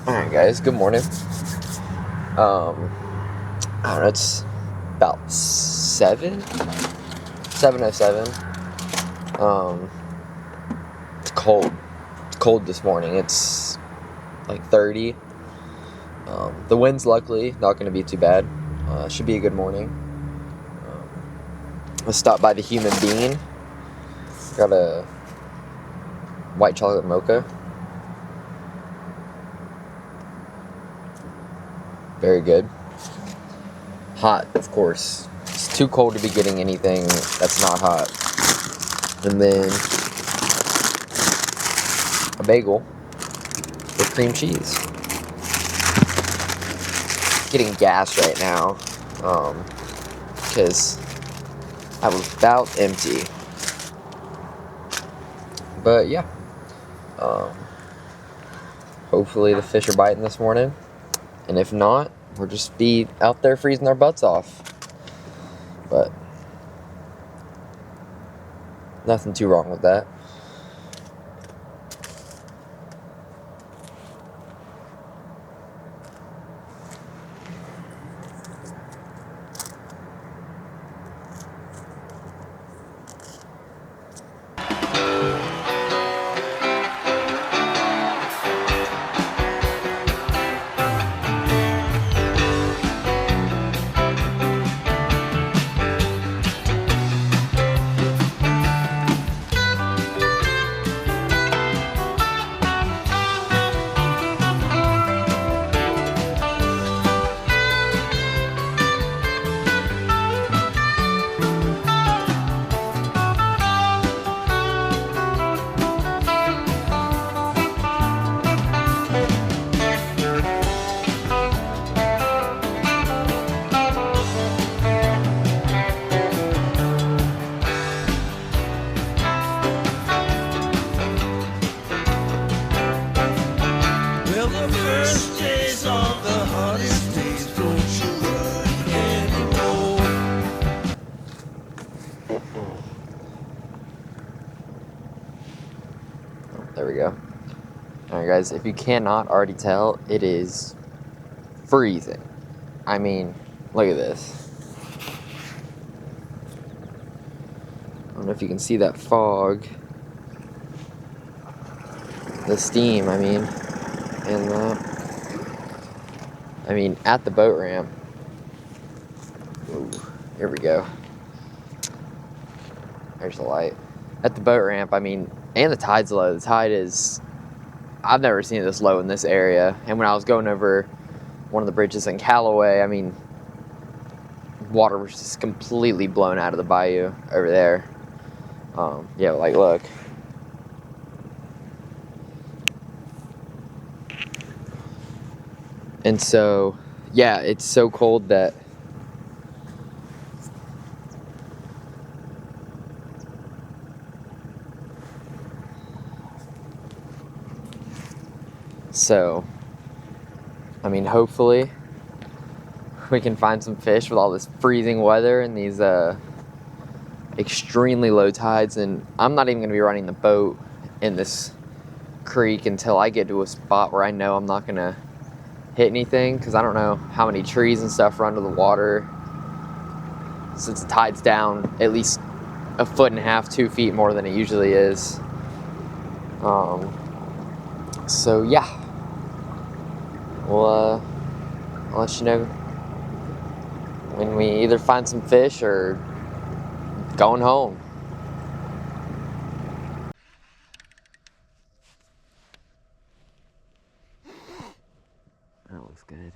Alright guys, good morning. I don't know, it's about 7:07. It's cold. It's cold this morning. It's like 30. The wind's luckily not going to be too bad. Should be a good morning. Let's stop by the Human Bean. Got a white chocolate mocha. Very good. Hot, of course. It's too cold to be getting anything that's not hot. And then a bagel with cream cheese. Getting gas right now because I was about empty. But yeah, hopefully the fish are biting this morning. And if not, we'll just be out there freezing our butts off. But nothing too wrong with that. There we go. Alright guys, if you cannot already tell, it is freezing. I mean, look at this. I don't know if you can see that fog. The steam, I mean. And at the boat ramp. Ooh, here we go. There's the light. At the boat ramp, and the tide's low. The tide is, I've never seen it this low in this area. And when I was going over one of the bridges in Callaway, water was just completely blown out of the bayou over there. Yeah, like look. And so, yeah, it's so cold that hopefully we can find some fish with all this freezing weather and these extremely low tides. And I'm not even going to be running the boat in this creek until I get to a spot where I know I'm not going to hit anything, because I don't know how many trees and stuff run to the water since the tide's down at least 1.5 2 feet more than it usually is. So yeah, I'll let you know when we either find some fish or going home. That looks good.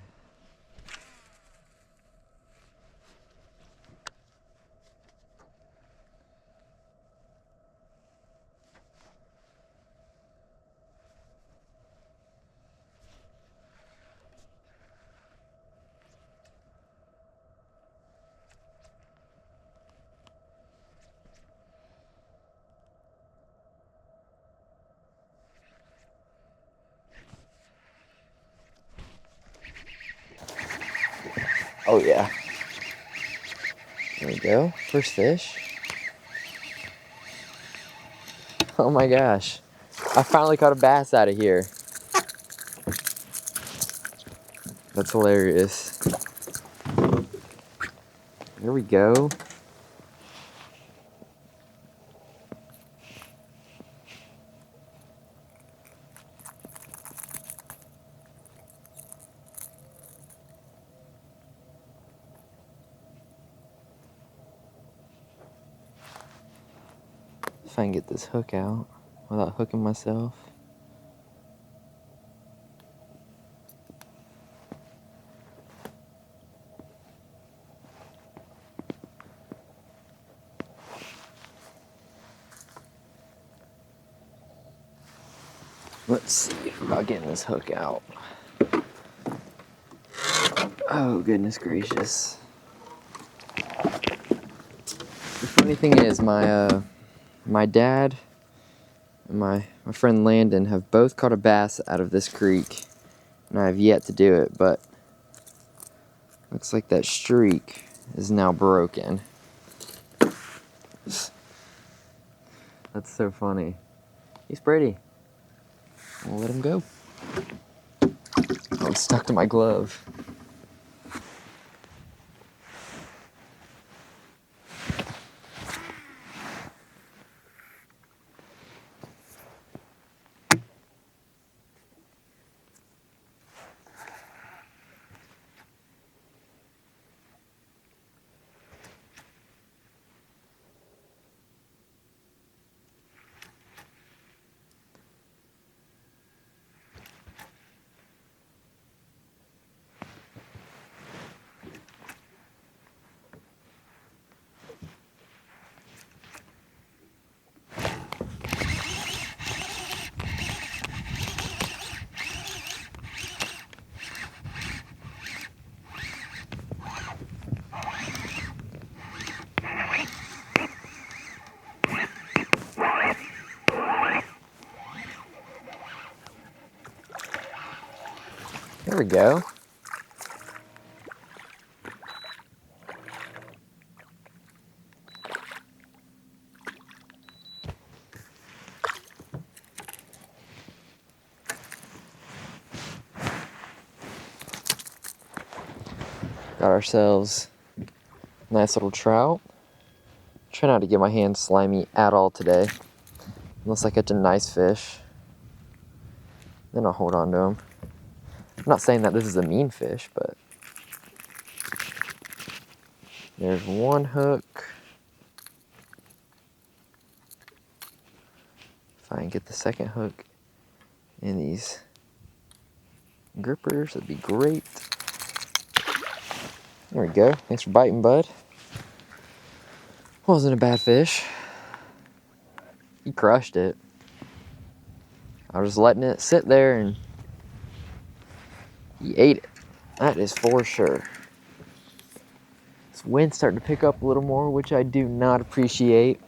Oh yeah. There we go. First fish. Oh my gosh. I finally caught a bass out of here. That's hilarious. There we go. If I can get this hook out without hooking myself. Let's see about getting this hook out. Oh, goodness gracious. The funny thing is, my dad and my friend Landon have both caught a bass out of this creek, and I have yet to do it, but looks like that streak is now broken. That's so funny. He's pretty. I'll let him go. Oh, it's stuck to my glove. There we go. Got ourselves a nice little trout. Try not to get my hands slimy at all today, unless I catch a nice fish. Then I'll hold on to them. I'm not saying that this is a mean fish, but there's one hook. If I can get the second hook in these grippers, that'd be great. There we go. Thanks for biting, bud. Wasn't a bad fish. He crushed it. I was just letting it sit there and he ate it. That is for sure. This wind's starting to pick up a little more, which I do not appreciate.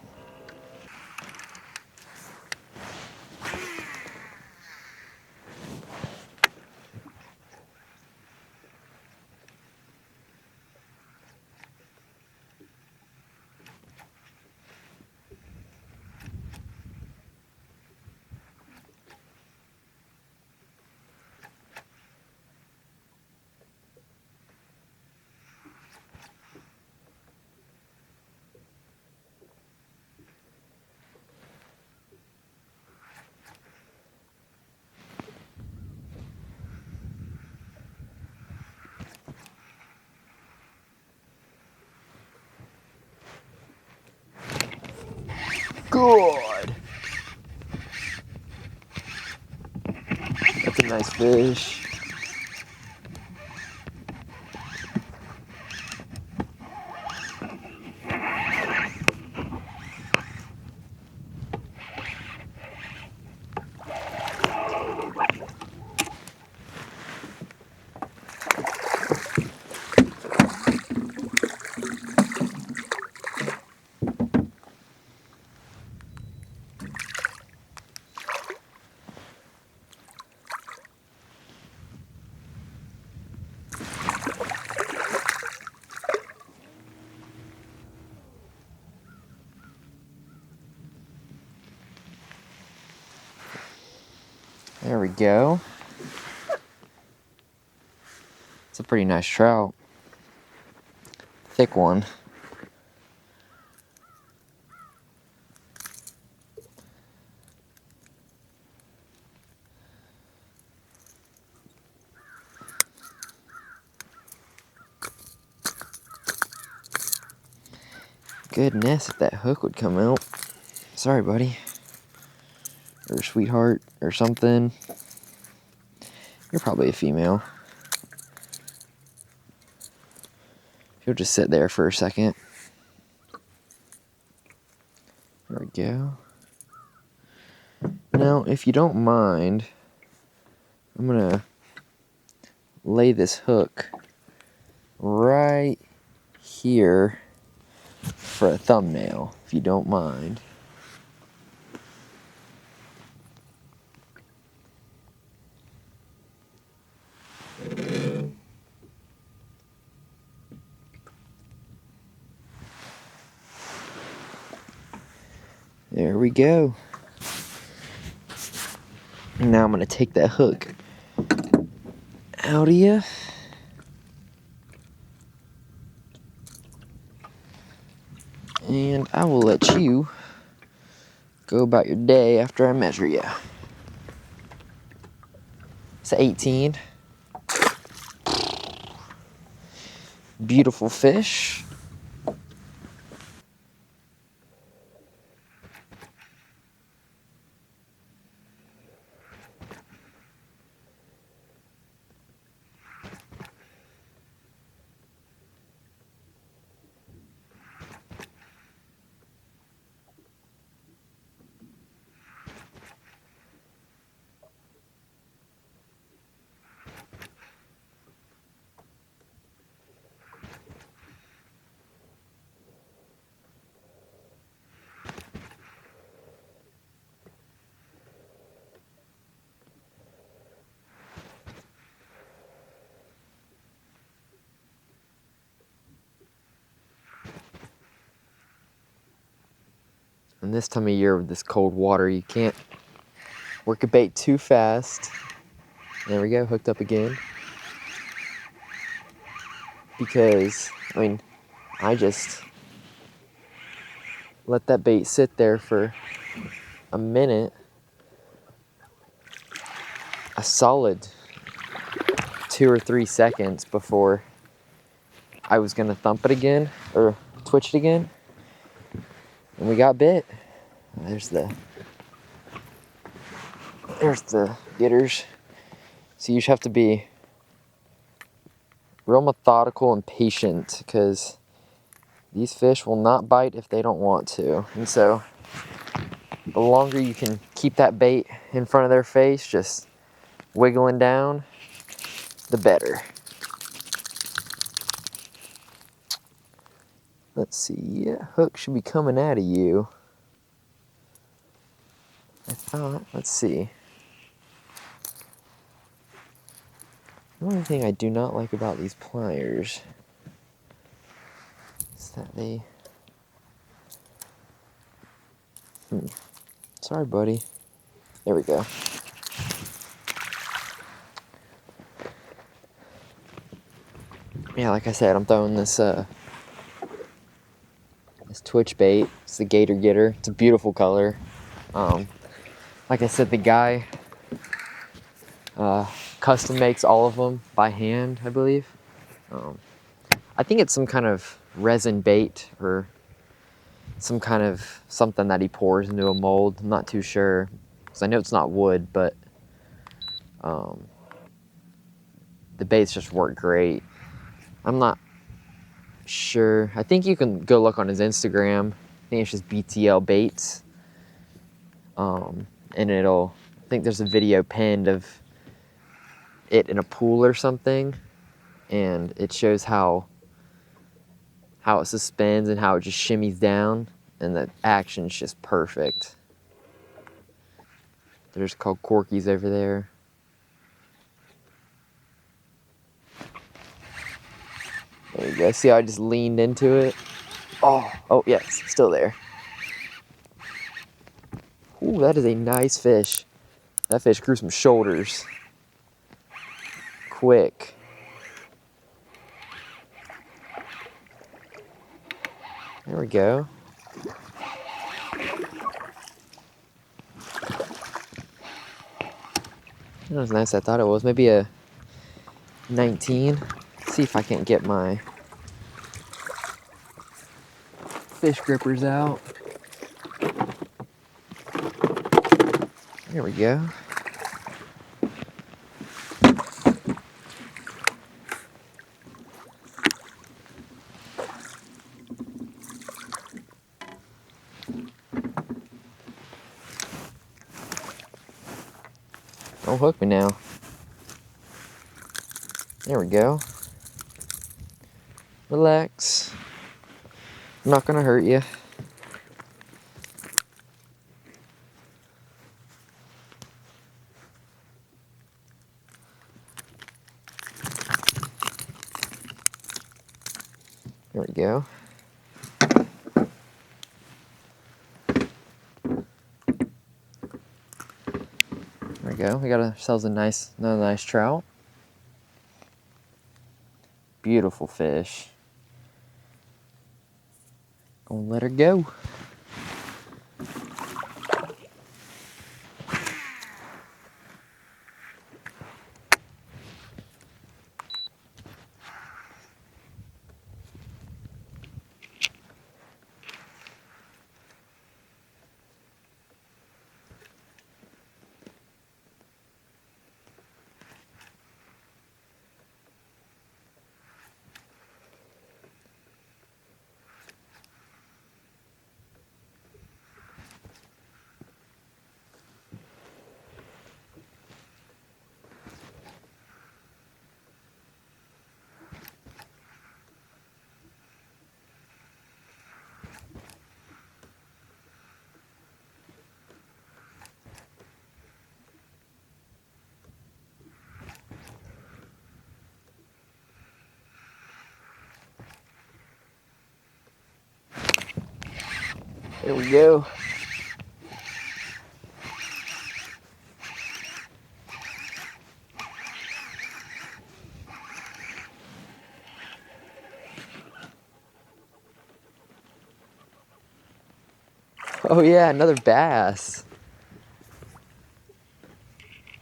Good. That's a nice fish. There we go. It's a pretty nice trout. Thick one. Goodness, if that hook would come out. Sorry, buddy. Or sweetheart, or something. You're probably a female. He'll just sit there for a second. There we go. Now, if you don't mind, I'm gonna lay this hook right here for a thumbnail, if you don't mind. There we go. Now I'm gonna take that hook out of you. And I will let you go about your day after I measure you. It's 18. Beautiful fish. And this time of year with this cold water, you can't work a bait too fast. There we go, hooked up again. Because, I mean, I just let that bait sit there for a minute. A solid 2 or 3 seconds before I was gonna thump it again, or twitch it again. And we got bit. There's the getters. So you just have to be real methodical and patient, because these fish will not bite if they don't want to. And so the longer you can keep that bait in front of their face, just wiggling down, the better. Let's see, yeah, hook should be coming out of you. I thought, let's see. The only thing I do not like about these pliers is that they... Sorry, buddy. There we go. Yeah, like I said, I'm throwing this this twitch bait. It's the Gator Getter. It's a beautiful color. Like I said, the guy custom makes all of them by hand, I believe. I think it's some kind of resin bait or some kind of something that he pours into a mold. I'm not too sure, because I know it's not wood, but the baits just work great. I'm not sure. I think you can go look on his Instagram. I think it's just BTL Baits. And I think there's a video pinned of it in a pool or something, and it shows how it suspends and how it just shimmies down, and the action's just perfect. They're just called Corkies over there. There you go. See how I just leaned into it? Oh yes, still there. Ooh, that is a nice fish. That fish grew some shoulders. Quick. There we go. Not as nice as I thought it was. Maybe a 19. See if I can't get my fish grippers out. There we go. Don't hook me now. There we go. Relax. I'm not gonna hurt you. There we go. There we go. We got ourselves another nice trout. Beautiful fish. Gonna let her go. There we go. Oh yeah, another bass.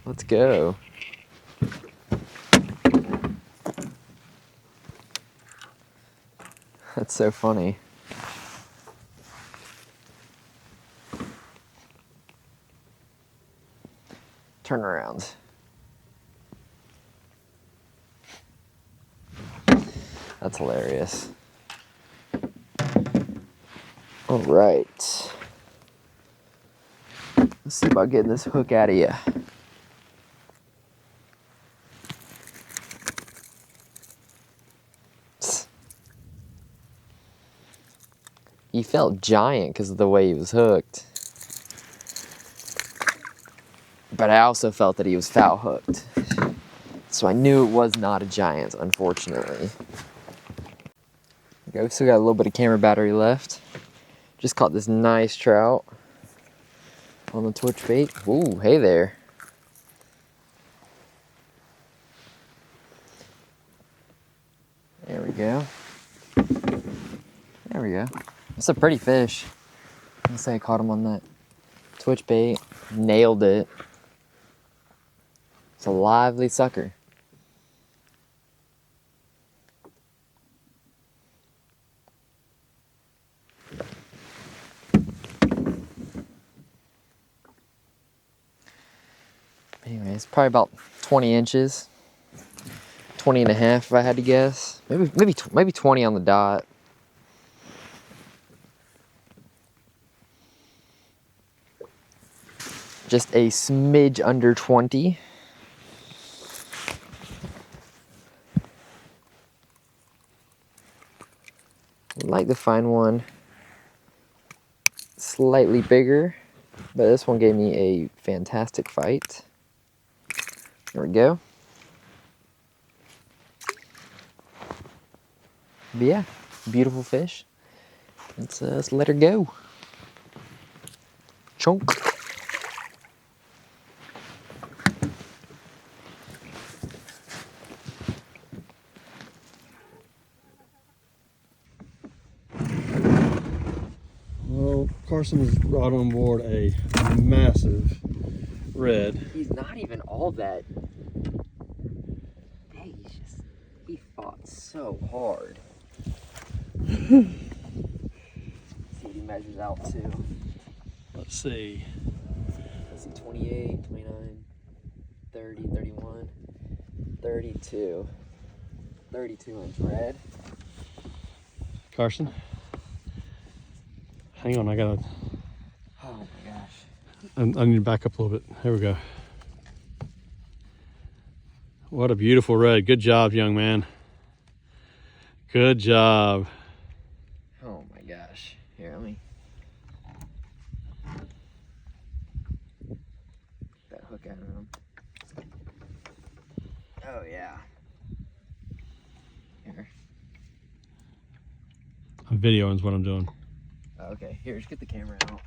Let's go. That's so funny. Turn around. That's hilarious. All right. Let's see about getting this hook out of you. He felt giant because of the way he was hooked. But I also felt that he was foul hooked. So I knew it was not a giant, unfortunately. Okay, we still got a little bit of camera battery left. Just caught this nice trout on the twitch bait. Ooh, hey there. There we go. There we go. It's a pretty fish. Let's say I caught him on that twitch bait. Nailed it. It's a lively sucker. Anyway, it's probably about 20 inches. 20 and a half if I had to guess. Maybe 20 on the dot. Just a smidge under 20. I'd like to find one slightly bigger, but this one gave me a fantastic fight. There we go. But yeah, beautiful fish. Let's let her go. Chunk. Carson has brought on board a massive red. He's not even all that. Hey, he fought so hard. See what he measures out to. Let's see. Let's see, 28, 29, 30, 31, 32. 32-inch red. Carson, hang on, I gotta. Oh my gosh. I need to back up a little bit. Here we go. What a beautiful red. Good job, young man. Good job. Oh my gosh. Here, let me. That hook out of him. Oh yeah. Here. I'm videoing is what I'm doing. Okay, here, just get the camera out.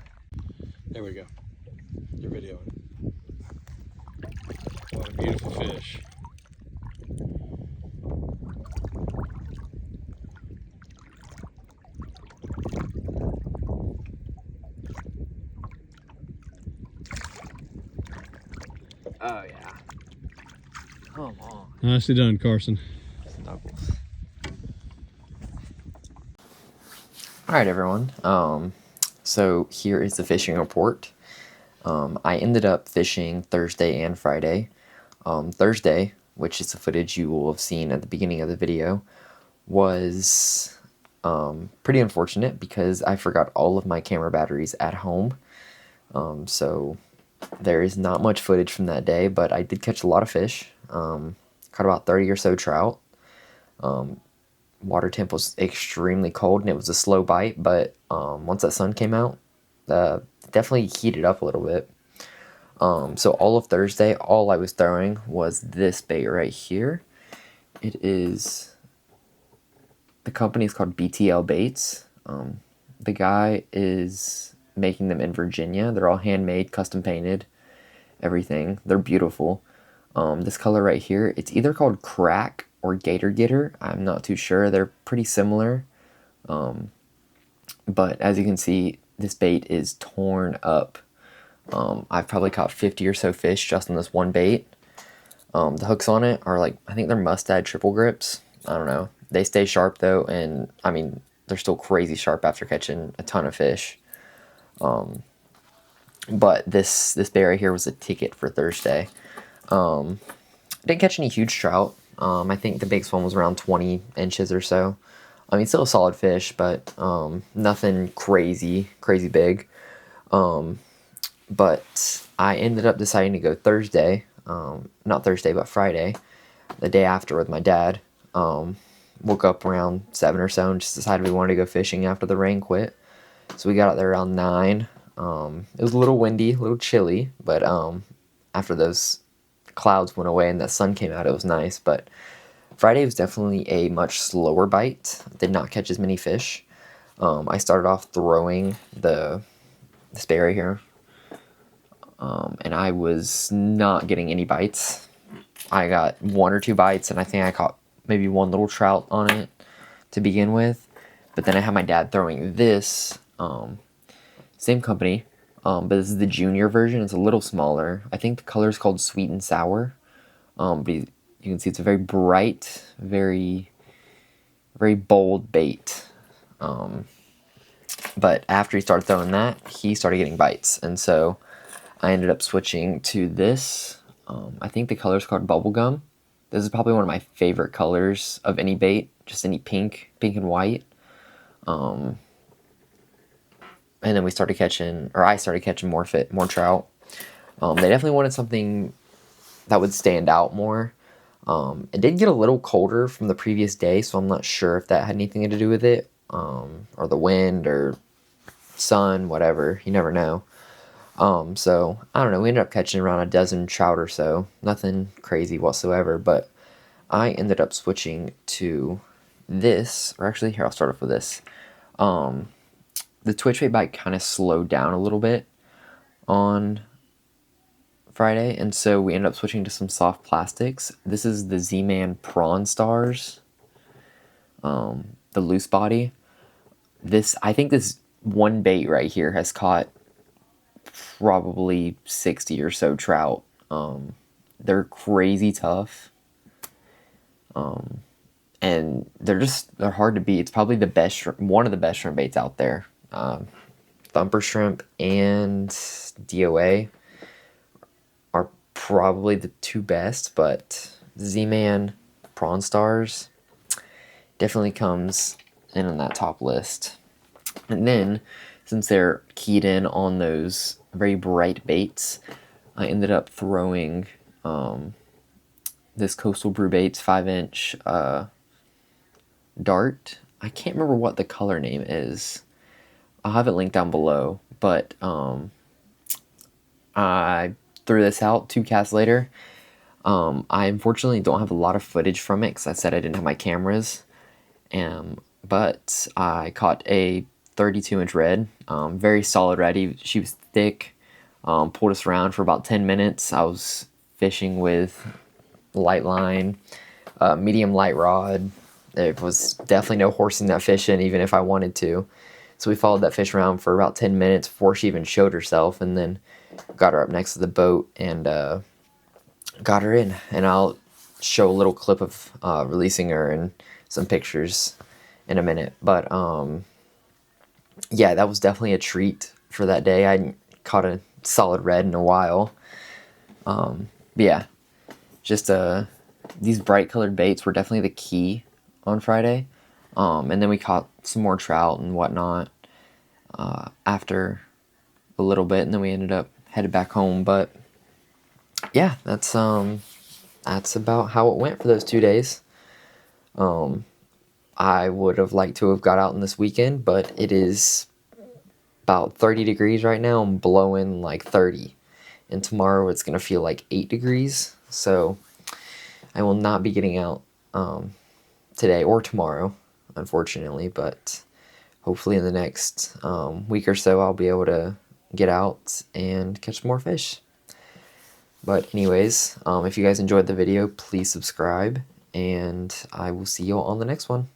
There we go. You're videoing. What a beautiful fish. Oh yeah. Come on. Nicely done, Carson. Snuggles. Alright everyone, so here is the fishing report. I ended up fishing Thursday and Friday. Thursday, which is the footage you will have seen at the beginning of the video, was pretty unfortunate because I forgot all of my camera batteries at home. So there is not much footage from that day, but I did catch a lot of fish. Caught about 30 or so trout. Water temp was extremely cold and it was a slow bite, but once that sun came out, definitely heated up a little bit. So all of Thursday, all I was throwing was this bait right here. It is, the company is called BTL Baits. The guy is making them in Virginia. They're all handmade, custom painted, everything. They're beautiful. This color right here, it's either called Crack or Gator Getter. I'm not too sure. They're pretty similar. But as you can see, this bait is torn up. I've probably caught 50 or so fish just on this one bait. The hooks on it are like, I think they're Mustad triple grips. I don't know. They stay sharp though, and I mean, they're still crazy sharp after catching a ton of fish. But this bait right here was a ticket for Thursday. Didn't catch any huge trout. I think the biggest one was around 20 inches or so. I mean, still a solid fish, but nothing crazy big. But I ended up deciding to go Thursday, not Thursday, but Friday, the day after with my dad. Woke up around 7 or so and just decided we wanted to go fishing after the rain quit. So we got out there around 9. It was a little windy, a little chilly, but after those clouds went away and the sun came out, it was nice. But Friday was definitely a much slower bite. Did not catch as many fish. I started off throwing this bait right here, and I was not getting any bites. I got 1 or 2 bites, and I think I caught maybe 1 little trout on it to begin with. But then I had my dad throwing this, same company, but this is the junior version. It's a little smaller. I think the color is called Sweet and Sour. But you can see it's a very bright, very bold bait. But after he started throwing that, he started getting bites. And so I ended up switching to this. I think the color is called Bubblegum. This is probably one of my favorite colors of any bait, just any pink and white. And then I started catching more trout. They definitely wanted something that would stand out more. It did get a little colder from the previous day, so I'm not sure if that had anything to do with it, or the wind or sun, whatever. You never know. So I don't know. We ended up catching around a dozen trout or so. Nothing crazy whatsoever, but I ended up switching to this, or actually here, I'll start off with this. The twitch bait bite kind of slowed down a little bit on Friday, and so we ended up switching to some soft plastics. This is the Z-Man Prawn Stars, the loose body. I think this one bait right here has caught probably 60 or so trout. They're crazy tough. And they're hard to beat. It's probably one of the best shrimp baits out there. Thumper shrimp and DOA are probably the two best, but Z-Man Prawn Stars definitely comes in on that top list. And then, since they're keyed in on those very bright baits, I ended up throwing this Coastal Brew Baits 5-inch dart. I can't remember what the color name is. I'll have it linked down below, but I threw this out 2 casts later. I unfortunately don't have a lot of footage from it because I said I didn't have my cameras. But I caught a 32-inch red, very solid red. She was thick, pulled us around for about 10 minutes. I was fishing with light line, medium light rod. There was definitely no horsing that fish in, even if I wanted to. So we followed that fish around for about 10 minutes before she even showed herself, and then got her up next to the boat and got her in. And I'll show a little clip of releasing her and some pictures in a minute. But yeah, that was definitely a treat for that day. I hadn't caught a solid red in a while. Yeah, just these bright colored baits were definitely the key on Friday. And then we caught some more trout and whatnot after a little bit, and then we ended up headed back home. But yeah, that's about how it went for those 2 days. I would have liked to have got out in this weekend, but it is about 30 degrees right now and blowing like 30. And tomorrow it's going to feel like 8 degrees. So I will not be getting out today or tomorrow, unfortunately. But hopefully in the next week or so I'll be able to get out and catch more fish. But anyways, if you guys enjoyed the video, please subscribe. And I will see you all on the next one.